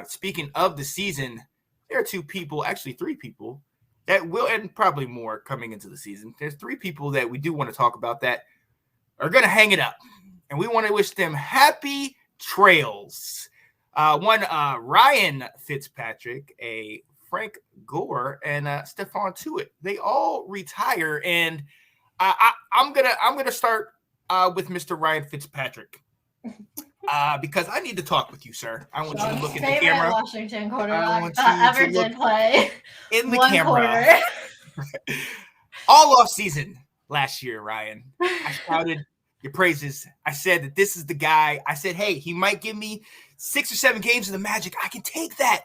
speaking of the season, there are two people, actually three people, that will, and probably more coming into the season. There's three people that we do want to talk about that are going to hang it up. And we want to wish them happy trails. One, Ryan Fitzpatrick, a Frank Gore, and Stephon Tuitt. They all retire, and I'm gonna start with Mr. Ryan Fitzpatrick. Because I need to talk with you, sir. I want you to look at the camera. Washington quarterback that ever did play in the camera. All off season last year, Ryan. I shouted your praises. I said that this is the guy. I said, hey, he might give me 6 or 7 games of the Magic. I can take that.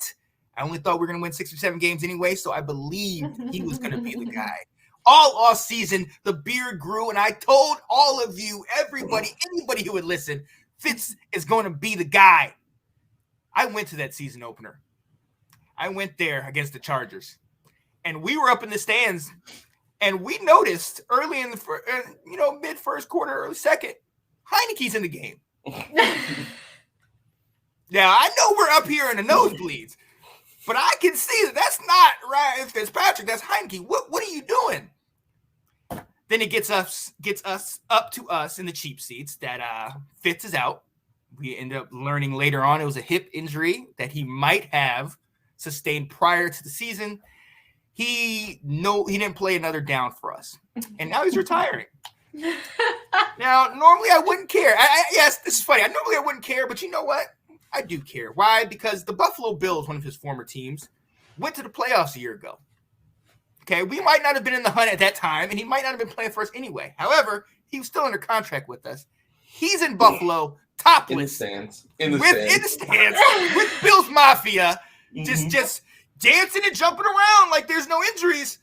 I only thought we were going to win 6 or 7 games anyway, so I believed he was going to be the guy. All off season, the beard grew, and I told all of you, everybody, anybody who would listen, Fitz is going to be the guy. I went to that season opener. I went there against the Chargers, and we were up in the stands, and we noticed early in the mid first quarter, early second, Heineke's in the game. Now I know we're up here in the nosebleeds, but I can see that that's not Ryan Fitzpatrick. That's Heineke. What are you doing? Then it gets us up to us in the cheap seats that Fitz is out. We end up learning later on it was a hip injury that he might have sustained prior to the season. He didn't play another down for us, and now he's retiring. Now, normally I wouldn't care. Yes, this is funny. Normally I wouldn't care, but you know what? I do care. Why? Because the Buffalo Bills, one of his former teams, went to the playoffs a year ago. Okay, we might not have been in the hunt at that time, and he might not have been playing for us anyway. However, he was still under contract with us. He's in Buffalo, topless. In the stands. With Bills Mafia, just dancing and jumping around like there's no injuries.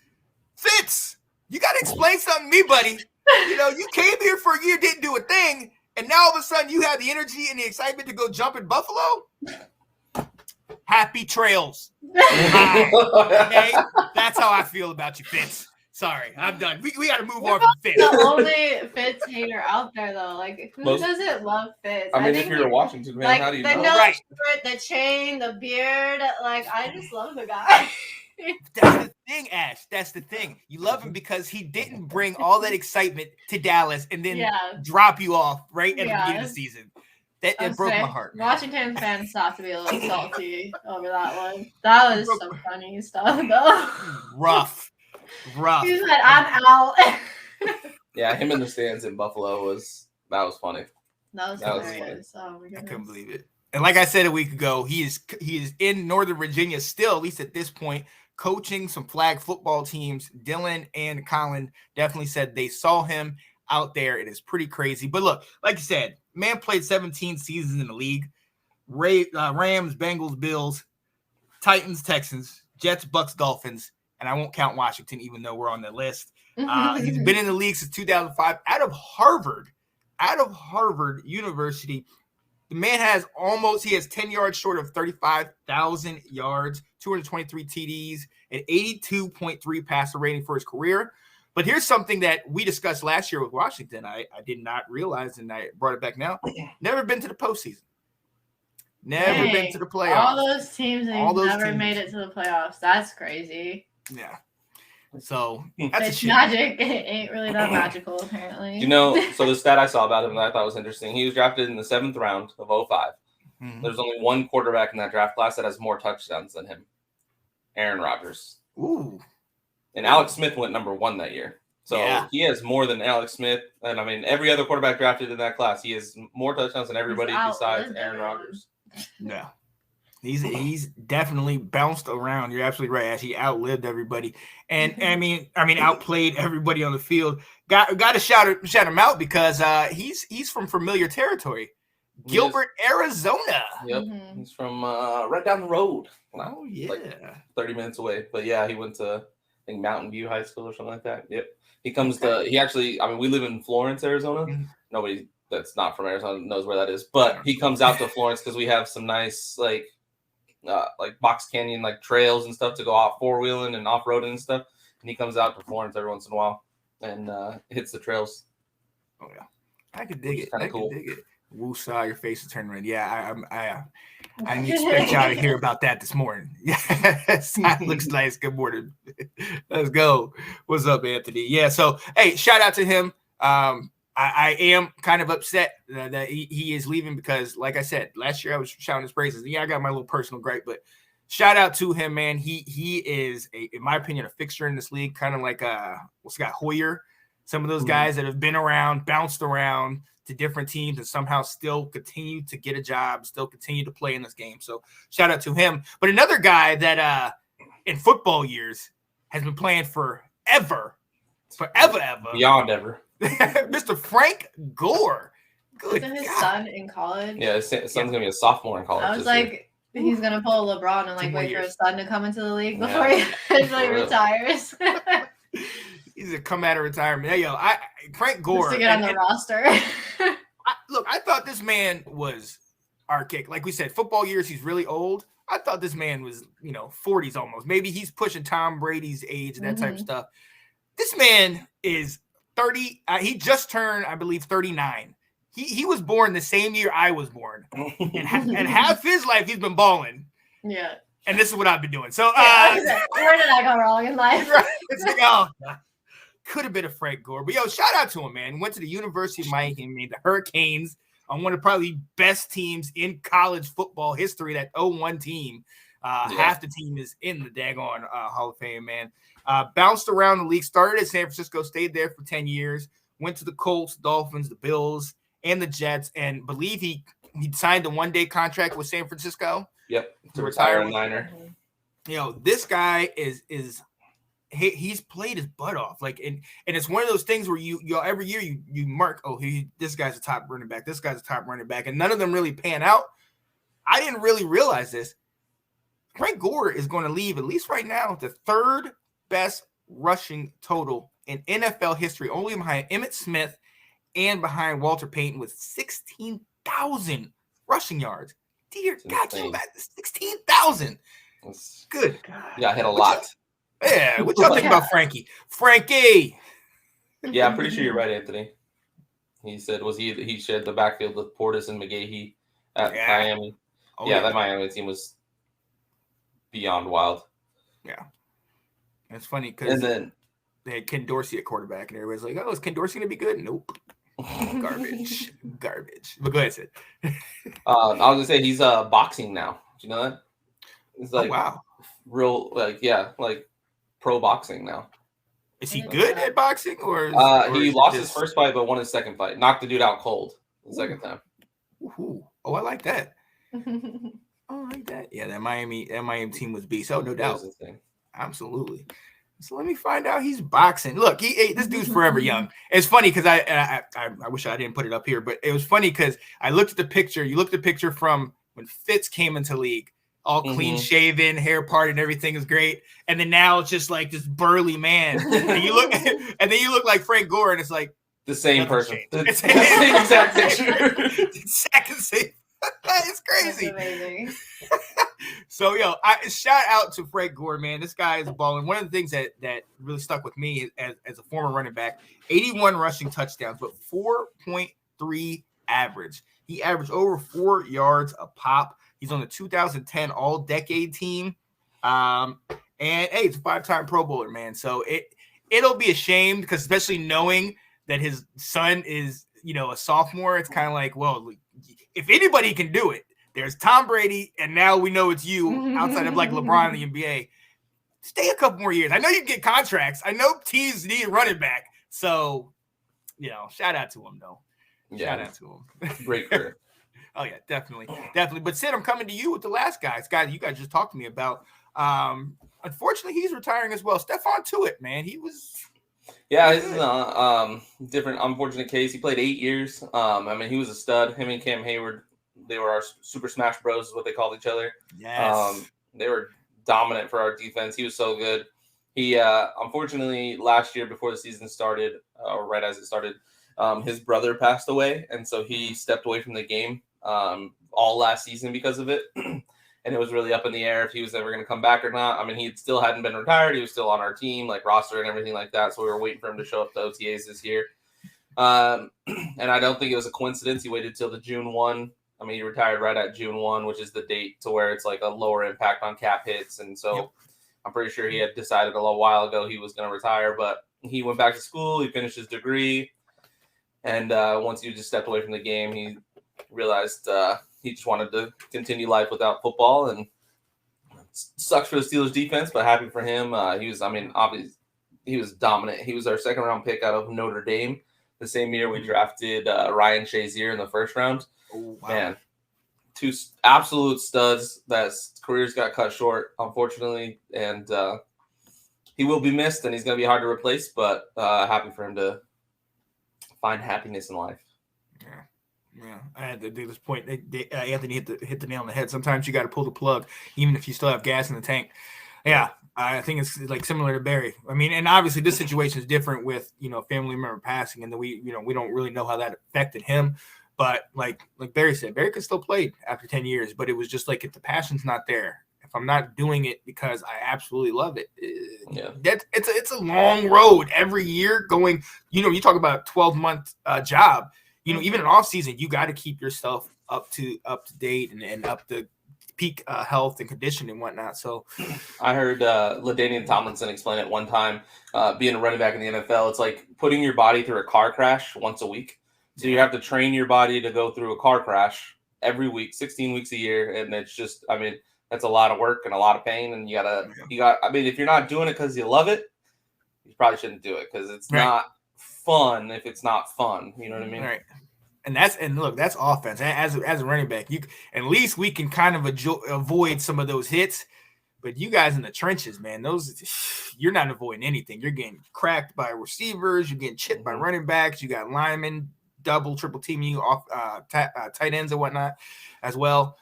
Fitz, you got to explain something to me, buddy. You came here for a year, didn't do a thing, and now all of a sudden you have the energy and the excitement to go jump in Buffalo? Happy trails. Okay? That's how I feel about you, Fitz. Sorry, I'm done. We got to move on from Fitz. The only Fitz hater out there, though. Like, who doesn't love Fitz? I mean, if you're a Washington fan, how do you know? The nose, the chain, the beard. Like, I just love the guy. That's the thing, Ash. That's the thing. You love him because he didn't bring all that excitement to Dallas and then drop you off right at the beginning of the season. That broke my heart. Washington fans have to be a little salty over that one. That was some funny stuff, though. Rough. He said, I'm out. Yeah, him in the stands in Buffalo was funny. That was hilarious. Oh, my goodness. I couldn't believe it. And like I said a week ago, he is in Northern Virginia still, at least at this point, coaching some flag football teams. Dylan and Colin definitely said they saw him out there. It is pretty crazy. But look, like you said, man played 17 seasons in the league. Rams, Bengals, Bills, Titans, Texans, Jets, Bucks, Dolphins, and I won't count Washington, even though we're on the list. He's been in the league since 2005 out of Harvard University. The man has 10 yards short of 35,000 yards, 223 TDs, and 82.3 passer rating for his career. But here's something that we discussed last year with Washington. I did not realize, and I brought it back now. Never been to the postseason. Never been to the playoffs. All those teams never made it to the playoffs. That's crazy. Yeah. So that's a shame. Magic ain't really that magical, apparently. So the stat I saw about him that I thought was interesting, he was drafted in the 7th round of 2005. Mm-hmm. There's only one quarterback in that draft class that has more touchdowns than him. Aaron Rodgers. Ooh. And Alex Smith went number 1 that year. So he has more than Alex Smith. And I mean, every other quarterback drafted in that class, he has more touchdowns than everybody besides Aaron Rodgers. Yeah. He's definitely bounced around. You're absolutely right, Ash. He outlived everybody. And I mean, outplayed everybody on the field. Got to shout him out because he's from familiar territory. Gilbert, Arizona. Yep. Mm-hmm. He's from right down the road. Oh, yeah. Like 30 minutes away. But yeah, he went to, I think, Mountain View High School or something like that. Yep. We live in Florence, Arizona. Mm-hmm. Nobody that's not from Arizona knows where that is. But he comes out to Florence because we have some nice, like Box Canyon, like trails and stuff to go off 4-wheeling and off-roading and stuff. And he comes out to Florence every once in a while and hits the trails. Oh, yeah. I could dig it. I could dig it. Woosah, your face is turning red. Yeah, I didn't expect y'all to hear about that this morning. Yes, that looks nice. Good morning. Let's go. What's up, Anthony? Yeah, so, hey, shout out to him. I am kind of upset that he is leaving because, like I said, last year I was shouting his praises. Yeah, I got my little personal gripe, but shout out to him, man. He is, in my opinion, a fixture in this league, kind of like Scott Hoyer. Some of those guys that have been around, bounced around to different teams and somehow still continue to get a job, still continue to play in this game. So shout out to him. But another guy that in football years has been playing forever. Beyond ever. Mr. Frank Gore. Good Isn't his God. son in college? Yeah, his son's going to be a sophomore in college. I was like, he's going to pull LeBron and like wait for his son to come into the league before he eventually retires. He's a come out of retirement. Hey, yo, Frank Gore. Just to get on the roster. I thought this man was archaic. Like we said, football years, he's really old. I thought this man was, 40s almost. Maybe he's pushing Tom Brady's age and that type of stuff. This man is 30. He just turned, I believe, 39. He was born the same year I was born. And half his life, he's been balling. Yeah. And this is what I've been doing. So, where did I go wrong in life? Right. It's like, could have been a Frank Gore. But, yo, shout out to him, man. Went to the University of Miami, the Hurricanes, on one of probably best teams in college football history, that 0-1 team. Half the team is in the daggone Hall of Fame, man. Bounced around the league, started at San Francisco, stayed there for 10 years, went to the Colts, Dolphins, the Bills, and the Jets, and believe he signed a one-day contract with San Francisco. Yep, to retire a Niner. This guy he's played his butt off. Like, and it's one of those things where you every year you mark, this guy's a top running back, this guy's a top running back, and none of them really pan out. I didn't really realize this. Frank Gore is going to leave, at least right now, the third best rushing total in NFL history, only behind Emmitt Smith and behind Walter Payton with 16,000 rushing yards. Dear God, can you imagine 16,000? Good God. Yeah, I hit a lot. What y'all think about Frankie? Frankie! Yeah, I'm pretty sure you're right, Anthony. He said, he shared the backfield with Portis and McGahee at Miami. That Miami team was beyond wild. Yeah. It's funny because they had Ken Dorsey at quarterback, and everybody's like, is Ken Dorsey going to be good? Nope. Garbage. But go ahead, Sid. I was going to say he's boxing now. Do you know that? It's like, wow. Real, like pro boxing now. Is he good at boxing? Or he lost his first fight, but won his second fight. Knocked the dude out cold the second time. Ooh. Oh, I like that. Yeah, that Miami team was beast. Oh, no doubt. Absolutely. So let me find out he's boxing. Look, this dude's forever young. It's funny because I wish I didn't put it up here, but it was funny because I looked at the picture. You looked at the picture from when Fitz came into league, all clean shaven, hair parted, and everything is great. And then now it's just like this burly man. And you look like Frank Gore, and it's like the same person. It's the same exact picture. Exactly same. It's crazy. That's amazing. So, shout out to Frank Gore, man. This guy is balling. One of the things that really stuck with me as a former running back, 81 rushing touchdowns, but 4.3 average. He averaged over 4 yards a pop. He's on the 2010 All-Decade team. And, hey, it's a 5-time Pro Bowler, man. So, it'll be a shame because especially knowing that his son is, a sophomore, it's kind of like, well, if anybody can do it, there's Tom Brady, and now we know it's you outside of like LeBron in the NBA. Stay a couple more years. I know you can get contracts. I know teams need a running back. So, shout out to him, though. Yeah. Shout out to him. Great career. Oh, yeah, definitely. But Sid, I'm coming to you with the last guy. It's guy that you guys just talked to me about. Unfortunately, he's retiring as well. Stephon Tuitt, man. He was... Yeah, this is a different, unfortunate case. He played 8 years. He was a stud. Him and Cam Hayward, they were our Super Smash Bros, is what they called each other. Yes. They were dominant for our defense. He was so good. He, unfortunately, last year before the season started, or right as it started, his brother passed away, and so he stepped away from the game all last season because of it. And it was really up in the air if he was ever going to come back or not. He still hadn't been retired. He was still on our team, like roster and everything like that. So we were waiting for him to show up to OTAs this year. And I don't think it was a coincidence. He waited till the June 1. I mean, he retired right at June 1, which is the date to where it's like a lower impact on cap hits. And so I'm pretty sure he had decided a little while ago he was going to retire, but he went back to school. He finished his degree. And once he just stepped away from the game, he realized he just wanted to continue life without football. And it sucks for the Steelers defense, but happy for him. Obviously, he was dominant. He was our second round pick out of Notre Dame. The same year we drafted Ryan Shazier in the first round. Oh, wow. Man, two absolute studs that careers got cut short, unfortunately. And he will be missed, and he's going to be hard to replace, but happy for him to find happiness in life. Yeah. I had to do this point. Anthony hit the nail on the head. Sometimes you got to pull the plug, even if you still have gas in the tank. Yeah, I think it's like similar to Barry. I mean, and obviously this situation is different with family member passing, and then we don't really know how that affected him. But like Barry said, Barry could still play after 10 years, but it was just like if the passion's not there, if I'm not doing it because I absolutely love it, it's a long road every year going. You talk about a 12-month job. Even in off season, you got to keep yourself up to date and up to peak health and condition and whatnot. So I heard LaDainian Tomlinson explain it one time. Being a running back in the NFL, it's like putting your body through a car crash once a week. So you have to train your body to go through a car crash every week, 16 weeks a year. And it's just, that's a lot of work and a lot of pain. And if you're not doing it because you love it, you probably shouldn't do it because it's not fun if it's not fun. You know what I mean? Right. And that's offense. As a running back, at least we can kind of avoid some of those hits. But you guys in the trenches, man, you're not avoiding anything. You're getting cracked by receivers. You're getting chipped by running backs. You got linemen, double, triple teaming you off tight ends and whatnot as well.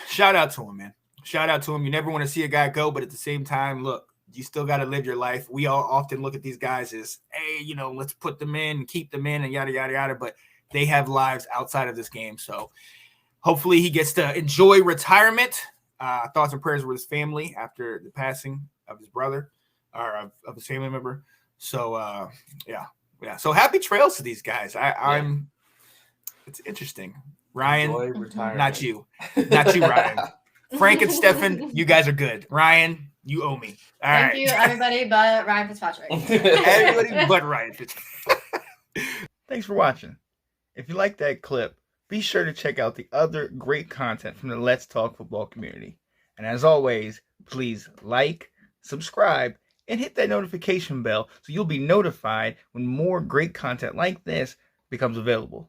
Shout out to him, man. Shout out to him. You never want to see a guy go, but at the same time, look, you still got to live your life. We all often look at these guys as, hey, let's put them in, keep them in, and yada, yada, yada. But they have lives outside of this game. So hopefully he gets to enjoy retirement. Thoughts and prayers with his family after the passing of his brother or of his family member. So, yeah. So happy trails to these guys. It's interesting. Ryan, not you, Ryan. Frank and Stefan, you guys are good. Ryan, you owe me. Thank you, everybody but Ryan Fitzpatrick. Everybody but Ryan Fitzpatrick. Thanks for watching. If you like that clip, be sure to check out the other great content from the Let's Talk Football community. And as always, please like, subscribe, and hit that notification bell so you'll be notified when more great content like this becomes available.